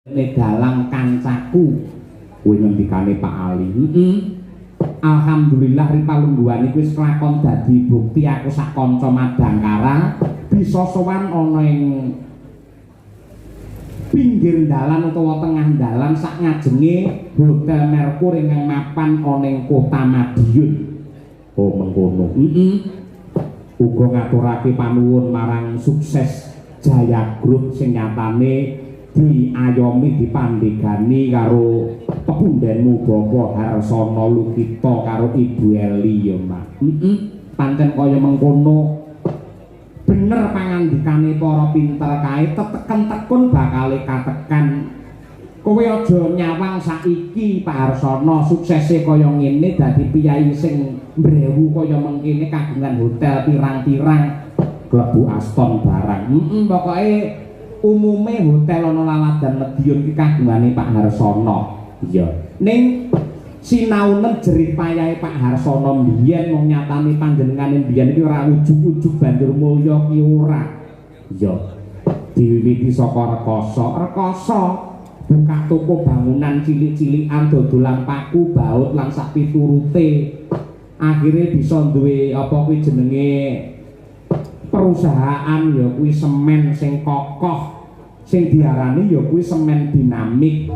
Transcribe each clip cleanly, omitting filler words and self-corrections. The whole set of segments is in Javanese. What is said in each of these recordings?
dalang kancaku kuwi ngendikane Pak Ali. Alhamdulillah ripalungguhan iki wis kelakon dadi bukti aku sak kanca Madangkara bisa sowan ana ing pinggir dalan utawa tengah dalan sak ngajenge Hotel Merkur ingkang mapan ana ing Kota Madiun. Oh mengkono. Uga ngaturake panuwun marang Sukses Jaya Group sing nyatane diayomi dipandhegani karo pepundhenmu Bapak Harsono Lukito karo Ibu Eli ya Mak. Pancen kaya mengkono bener pangandikane para pinter kae teteken tekun bakale katekan. Kowe aja nyawang saiki Pak Harsono suksese kaya ngene dadi piyai sing mbrewu kaya mengkene kagungan hotel pirang-pirang klebu Aston barang. Pokoke umume hotel ana Laladan Medion iki kagungane Pak Harsono. Iya. Ning sinaunen jerih payahe Pak Harsono mbiyen wong nyatane panjenengane mbiyen iki ora ujug-ujug banjur mulya ki ora. Iya. Diwiwiti saka rekoso buka toko bangunan cilik-cilikan dodolan paku baut lan sak piturute. Akhire bisa duwe apa kuwi jenenge perusahaan ya kuwi semen sing kokoh sing diarani ya kuwi semen dinamik.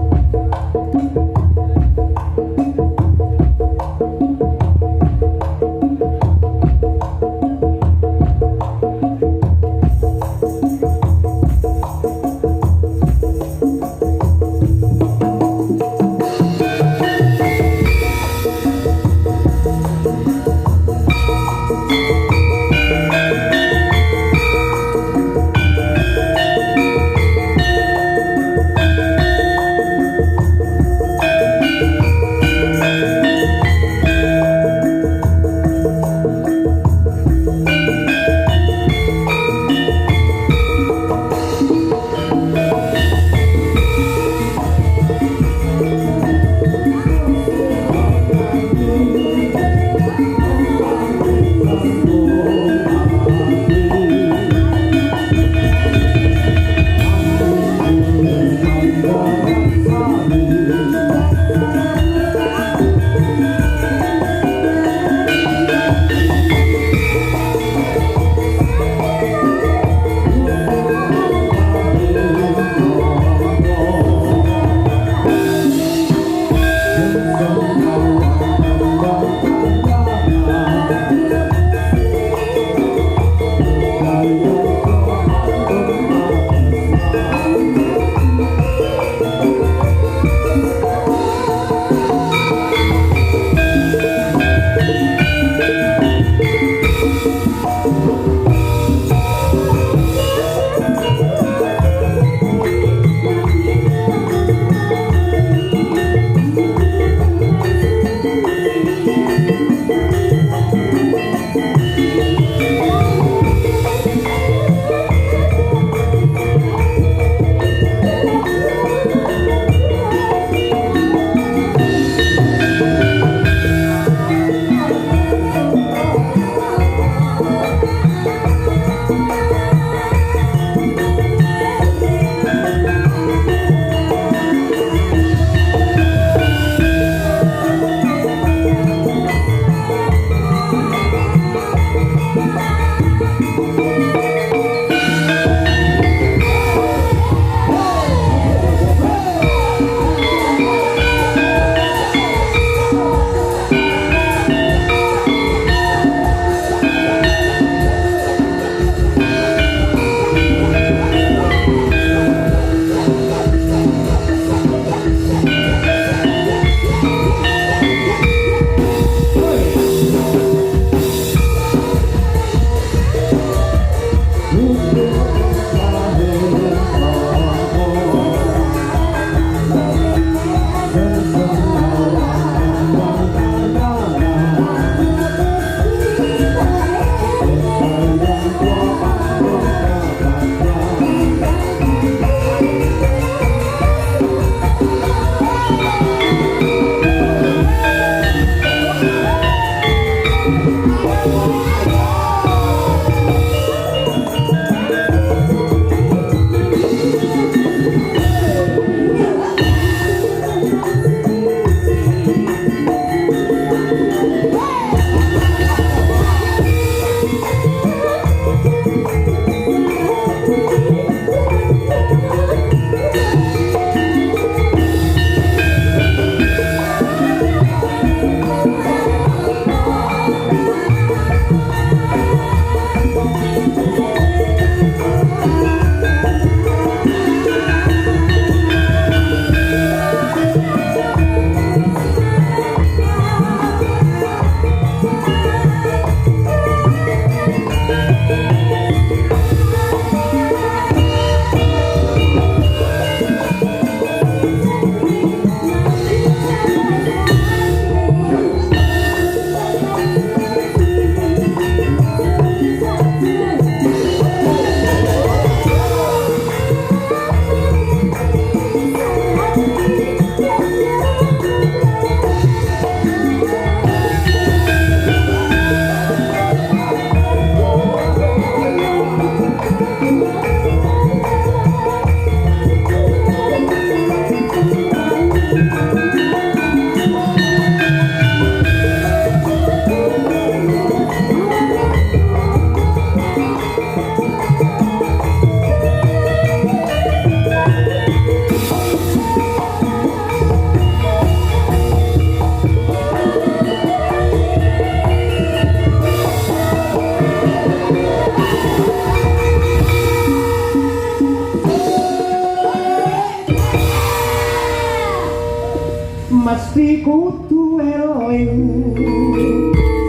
mesti kudu eling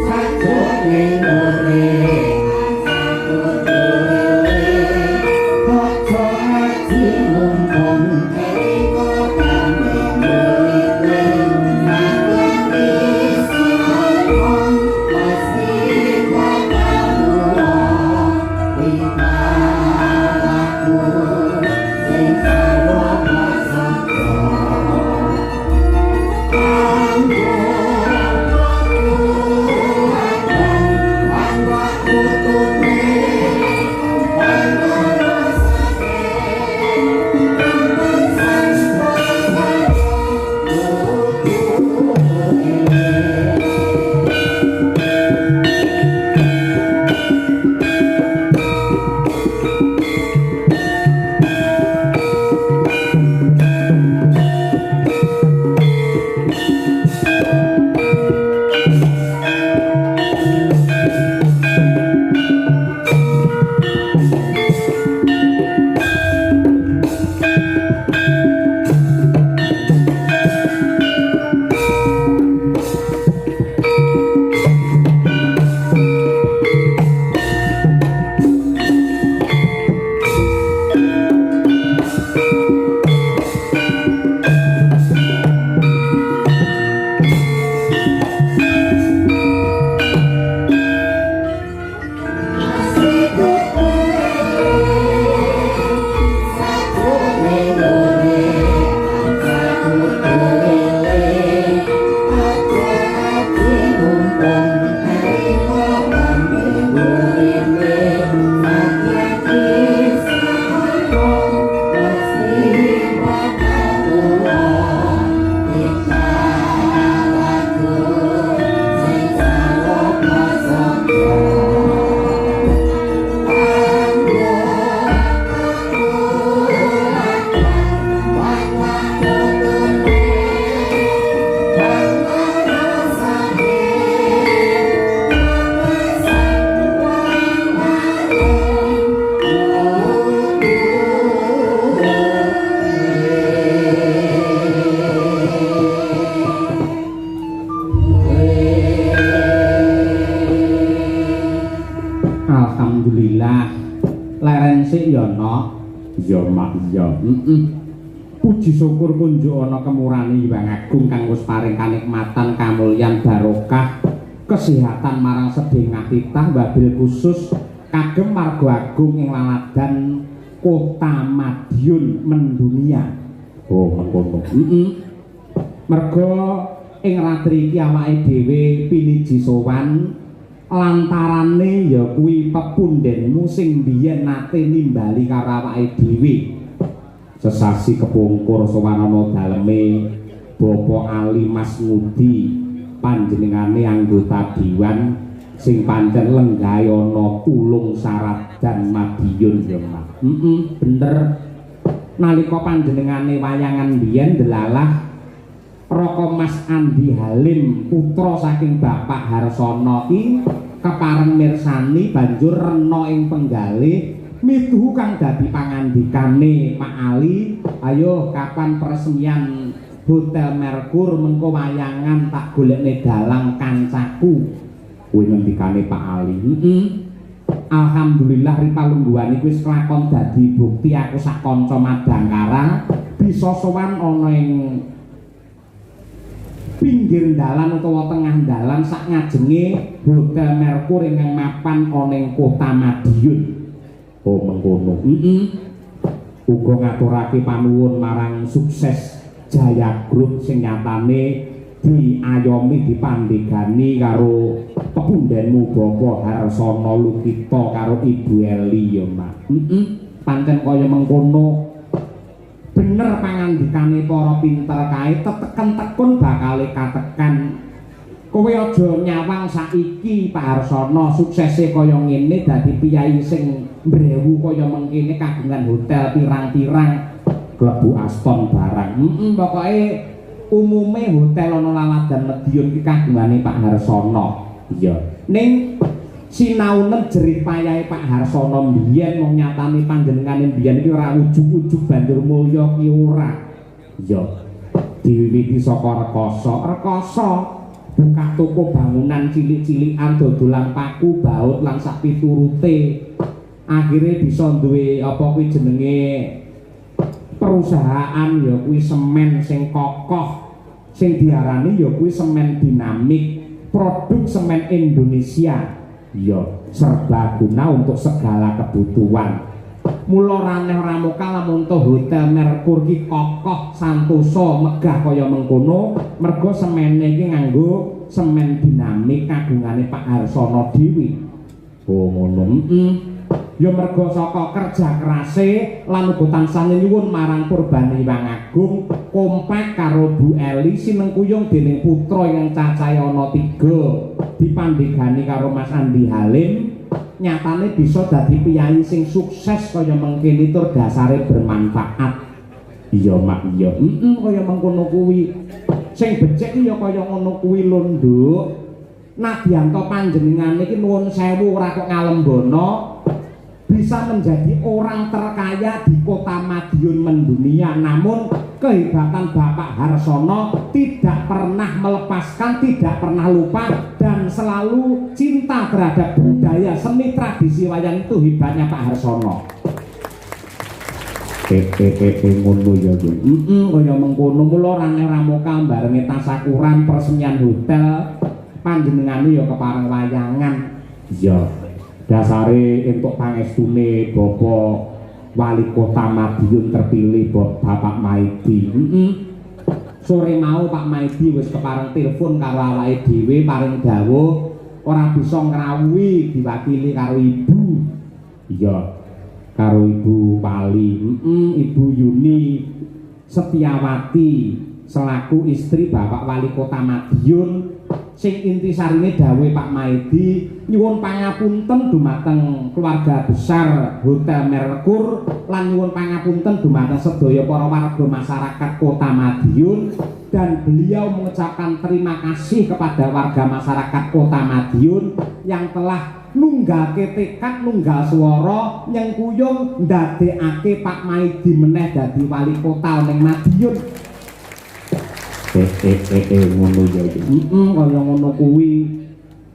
sajroning urip Puji syukur kunjuk ana kemurane Hyang Agung kang wis paring kanikmatan kamulyan barokah kesehatan marang sedherek titah wabil khusus kagem marga agung ing laladan Kota Madiun mendunia. Oh mengkono. Merga ing ratri iki awake dhewe piniji sowan lantarane ya kuwi pepundhenmu sing biyen nate nimbali karo awake dhewe. Sesasi kepungkur sawanana daleme Bapak Ali Mas Ngudi panjenengane anggota diwan sing pancen lenggahe ana Tulung Sarat dan Madiun ya Mas. Bener nalika panjenengane wayangan biyen delalah Raka Mas Andi Halim putra saking Bapak Harsono ki kepareng mirsani banjur rena ing penggalih mituhu kang dadi pangandikane Pak Ali, ayo kapan peresmian Hotel Merkur mengko wayangan tak golekne dalang kancaku. Kuwi ngendikane Pak Ali. Alhamdulillah ripalungguhan iki wis kelakon dadi bukti aku sak kanca Madangkara bisa sowan ana ing pinggir dalan utawa tengah dalan sak ngajenge Hotel Merkur ingkang mapan ana ing Kota Madiun. Oh mengkono. Uga ngaturake panuwun marang Sukses Jaya Group sing nyatane diayomi dipandhegani karo pepundhenmu Bapak Harsono Lukito karo Ibu Eli ya Mas. Pancen kaya mengkono. Bener pangandikane para pinter kae teteken tekun bakale katekan. Kowe aja nyawang saiki Pak Harsono suksese kaya ngene dadi piyai sing mbrewu kaya mengkene kagungan hotel pirang-pirang klebu Aston barang. Pokoke umume hotel ana laladan Madiun iki kagungane Pak Harsono. Iya. Ning sinaunen jerih payahe Pak Harsono mbiyen mung nyatane panjenengane mbiyen iki ora ujug-ujug banjur mulya ki ora. Iya. diwiwiti saka rekoso buka toko bangunan cilik-cilikan dodolan paku baut lan sak piturute akhirnya bisa duwe apa kuwi jenenge perusahaan ya kuwi semen sing kokoh sing diarani ya kuwi semen dinamik produk semen Indonesia ya serbaguna untuk segala kebutuhan. Mula raneh ramuka lamun to Hotel Merkur ki kokoh santosa megah kaya mengkono mergo semene iki nganggo semen dinamik kagungane Pak Harsono dhewe. Oh ngono. Ya mergo saka kerja kerase lan uga tansah nyuwun marang Purbane Hyang Agung kompak karo Bu Eli sinengkuyung dening putra ingkang cacahe ana 3 dipandhegani karo Mas Andi Halim nyatane bisa dadi piyayi sing sukses kaya mengkene tur dasare bermanfaat. Iya mak iya kaya mengkono kuwi sing becik ya kaya ngono kuwi lho Nduk. Nadyanto panjenengan iki nuwun sewu ora kok ngalembono bisa menjadi orang terkaya di kota Madiun mendunia, namun kehebatan Bapak Harsono tidak pernah melepaskan, tidak pernah lupa dan selalu cinta terhadap budaya seni tradisi wayang. Itu hebatnya Pak Harsono. Ngono ya kaya mengkono mula raneh ramuka barengi tasakuran persenian hotel panjenengane ya kepareng wayangan. Iya. Dasare entuk pangestune Bapak Wali Kota Madiun terpilih Bapak Maidi. Sore mau Pak Maidi wis kepareng telepon karo awake dhewe paring dawuh ora bisa ngrawuhi diwakili karo Ibu. Iya, karo Ibu Wali, Ibu Yuni Setiawati selaku istri Bapak Wali Kota Madiun. Sing intisarine dawuh Pak Maidi nyuwun pangapunten dumateng keluarga besar Hotel Merkur lan nyuwun pangapunten dumateng sedaya para warga masyarakat Kota Madiun dan beliau mengucapkan terima kasih kepada warga masyarakat Kota Madiun yang telah nunggake tekad nunggal swara nyengkuyung ndadekake Pak Maidi meneh dadi wali kota ning Madiun. Ngono ya. Kaya ngono kuwi.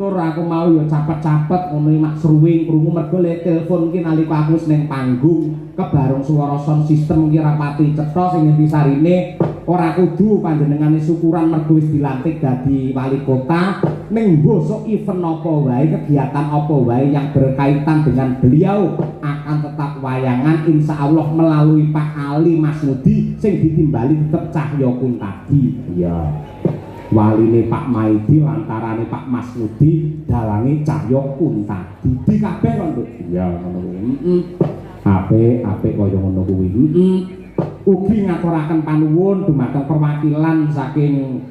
Tur aku mau ya capet-capet ngono mak sruwing krungu mergo le telepon ki nalika aku wis ning panggung kebarung swara sound system ki rapati cetha sing intisarine ora kudu panjenengane syukuran mergo wis dilantik dadi wali kota ning mbosok event apa wae kegiatan apa wae yang berkaitan dengan beliau akan tetap wayangan insyaallah melalui Pak Ali Masmudi sing ditimbali tetep Cahya Kuntadi. Iya. Waline Pak Maidi lantarane Pak Masmudi dalange Cahya Kuntadi. Di kabeh kok, Nduk. Iya ngono kuwi. Apik kaya ngono kuwi. Ugi ngaturaken panuwun dumateng perwakilan saking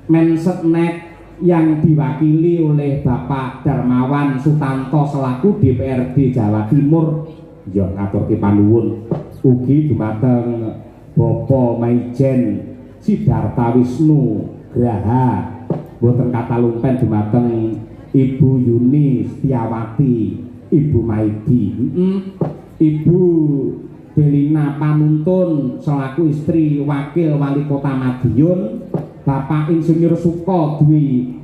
Mensetnek yang diwakili oleh Bapak Darmawan Sutanto selaku DPRD Jawa Timur. Ya ngaturke panuwun ugi dumateng Bapak Maijen Sidarta Wisnu Graha boten kata lumpen dumateng Ibu Yuni Setiawati, Ibu Maidi, Ibu Delina Panuntun selaku istri wakil wali kota Madiun, Bapak Insinyur Suko Dwi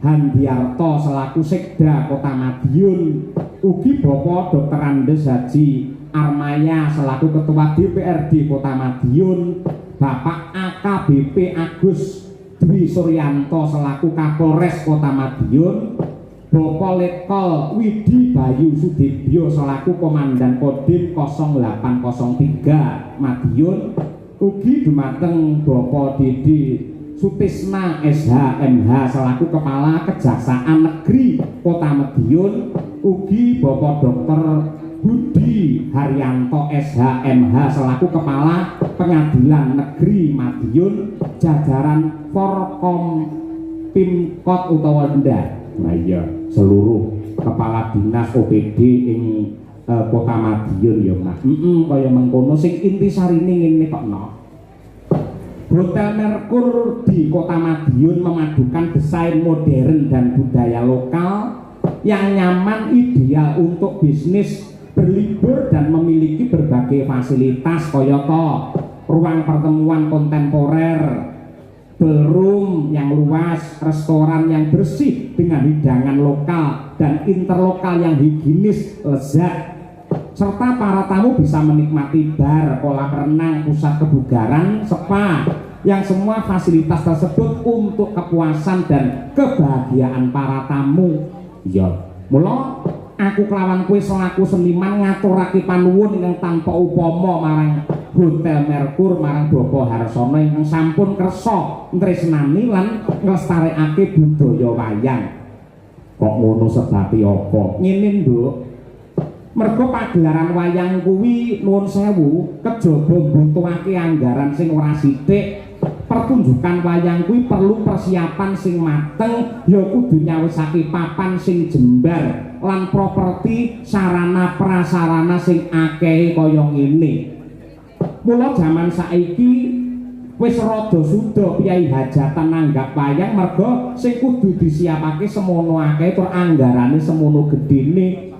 Handiarto selaku Sekda Kota Madiun, ugi Bapak Dr. Andes Haji Armaya selaku Ketua DPRD Kota Madiun, Bapak AKBP Agus Dwi Suryanto selaku Kapolres Kota Madiun, Bapak Letkol Widi Bayu Sudibyo selaku Komandan Kodim 0803 Madiun, ugi dumateng Bapak Didi Sutisna SHMH selaku Kepala Kejaksaan Negeri Kota Madiun, ugi Bapak Dr. Budi Haryanto SHMH selaku Kepala Pengadilan Negeri Madiun, jajaran Forkom Pimkot utawa ndak. Nah iya, seluruh kepala dinas OPD ing Kota Madiun ya Mas. Kaya mengkono sing intisarine ngene kok no. Hotel Merkur di Kota Madiun memadukan desain modern dan budaya lokal yang nyaman, ideal untuk bisnis berlibur dan memiliki berbagai fasilitas kaya ruang pertemuan kontemporer, ballroom yang luas, restoran yang bersih dengan hidangan lokal dan interlokal yang higienis, lezat, serta para tamu bisa menikmati bar, kolam renang, pusat kebugaran, spa, yang semua fasilitas tersebut untuk kepuasan dan kebahagiaan para tamu. Ya, mula aku kelawan kowe selaku seniman ngaturake panuwun ingkang tanpa upama marang Hotel Merkur, marang Bapak Harsono ingkang sampun kersa tresnani lan nglestarekake budaya wayang. Kok ngono sebabe apa? Ngene, Nduk. Mergo pagelaran wayang kuwi nuwun sewu kejaba mbutuhake anggaran sing ora sithik. Pertunjukan wayang kuwi perlu persiapan sing mateng, ya kudu nyawisake papan sing jembar lan properti sarana prasarana sing akeh kaya ngene. Mula jaman saiki wis rada suda piyai hajatan nanggap wayang mergo sing kudu disiapake semono akeh tur anggarane semono gedene.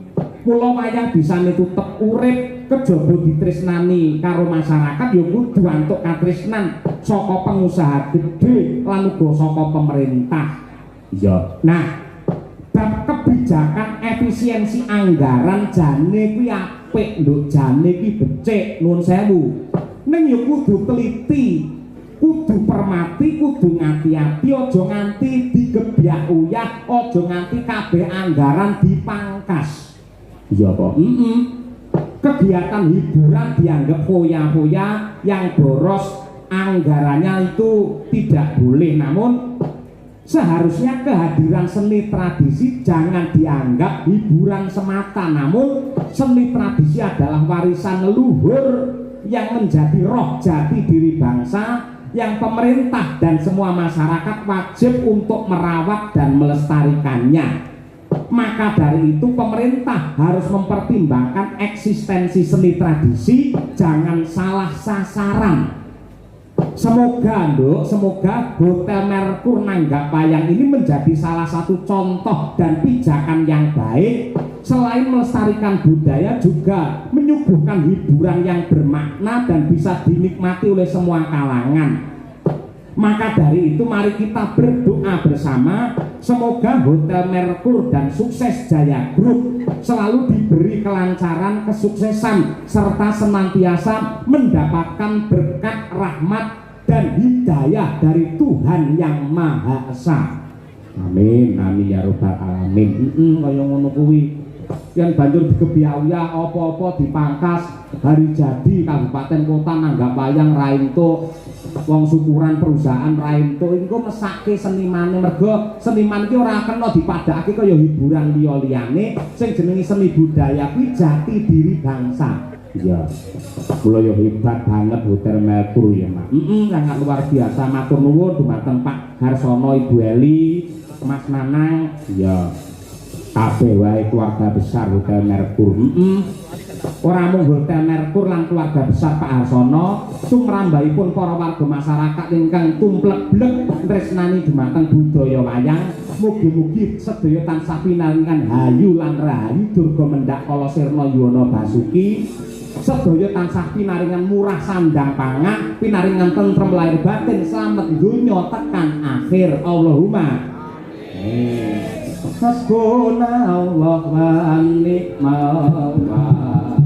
Mula wayang bisa tetep urip kejaba ditresnani karo masyarakat ya kudu antuk katresnan saka pengusaha gede lan uga saka pemerintah. Ya. Nah, bab kebijakan efisiensi anggaran jane kuwi apik, Nduk, jane kuwi becik, nuwun sewu. Ning ya kudu teliti, kudu permati, kudu ngati-ati, aja nganti digebyak uyah, aja nganti kabeh anggaran dipangkas. Iya kok. Kegiatan hiburan dianggap foya-foya yang boros anggarannya itu tidak boleh, namun seharusnya kehadiran seni tradisi jangan dianggap hiburan semata, namun seni tradisi adalah warisan leluhur yang menjadi roh jati diri bangsa yang pemerintah dan semua masyarakat wajib untuk merawat dan melestarikannya. Maka dari itu pemerintah harus mempertimbangkan eksistensi seni tradisi, jangan salah sasaran. Semoga, Nduk, semoga Hotel Merkur Nanggap Wayang ini menjadi salah satu contoh dan pijakan yang baik. Selain melestarikan budaya juga menyuguhkan hiburan yang bermakna dan bisa dinikmati oleh semua kalangan. Maka dari itu mari kita berdoa bersama semoga Hotel Merkur dan Sukses Jaya Group selalu diberi kelancaran, kesuksesan serta senantiasa mendapatkan berkat, rahmat dan hidayah dari Tuhan Yang Maha Esa. Amin, amin ya robbal alamin. Kaya ngono kuwi. Yang banjur digebyauya apa-apa dipangkas hari jadi kabupaten kota nanggap wayang rainto wong syukuran perusahaan rainto iku mesake senimane mergo seniman iki ora kena dipadhakake kaya hiburan liya-liyane sing jenenge seni budaya kuwi jati diri bangsa. Iya. Kula yo hebat banget Hotel Merkur ya, Mas. Sangat luar biasa, matur nuwun dumateng Pak Harsono, Ibu Eli, Mas Nanang. Iya. Kabeh wae keluarga besar Hotel Merkur. Ora mung Hotel Merkur lan keluarga besar Pak Harsono, sumrambahipun para warga masyarakat ingkang tumplek-blek tresnani dumateng budaya wayang. Mugi-mugi sedaya tansah pinaringan hayu lan rahayu durga mendak kala sirna yuwana basuki. Sedaya tansah pinaringan murah sandang pangan, pinaringan tentrem lahir batin, slamet donya tekan akhir. Allahumma amin. Hasbunallah wa ni'mal wakil.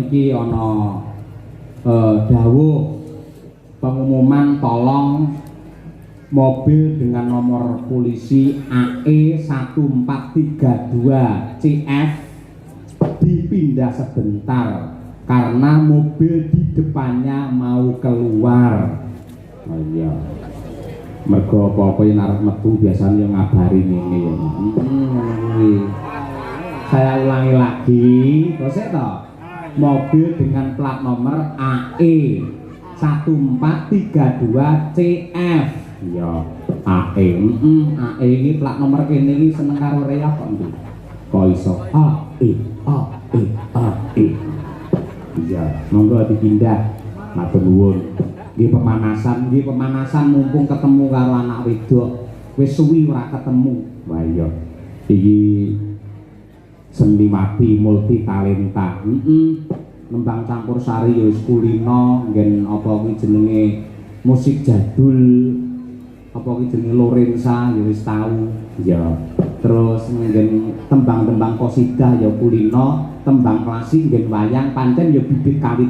Iki ana dawuh pengumuman tolong mobil dengan nomor polisi AE 1432 CF dipindah sebentar karena mobil di depannya mau keluar. Oh iya. Mergo apa-apa yen arep metu biasanya ngabari ngene ya. Saya ulangi lagi, kosek toh. Mobil dengan plat nomor AE 1432 CF. Iya, AE. AE ini plat nomor kene iki seneng karo reak kok ndi. Kok iso AE. Iya, monggo dipindah. Matur nuwun. Nggih pemanasan mumpung ketemu karo anak wedok. Wis suwi ora ketemu. Wah iya. Iki seniwati multi talenta. Nembang campur sari ya wis kulino, nggen apa kuwi jenenge musik jadul, apa kuwi jenenge Lorenza ya wis tau. Ya. Terus nggen tembang-tembang qasidah ya kulino, tembang klasik nggen wayang pancen ya bibit kawit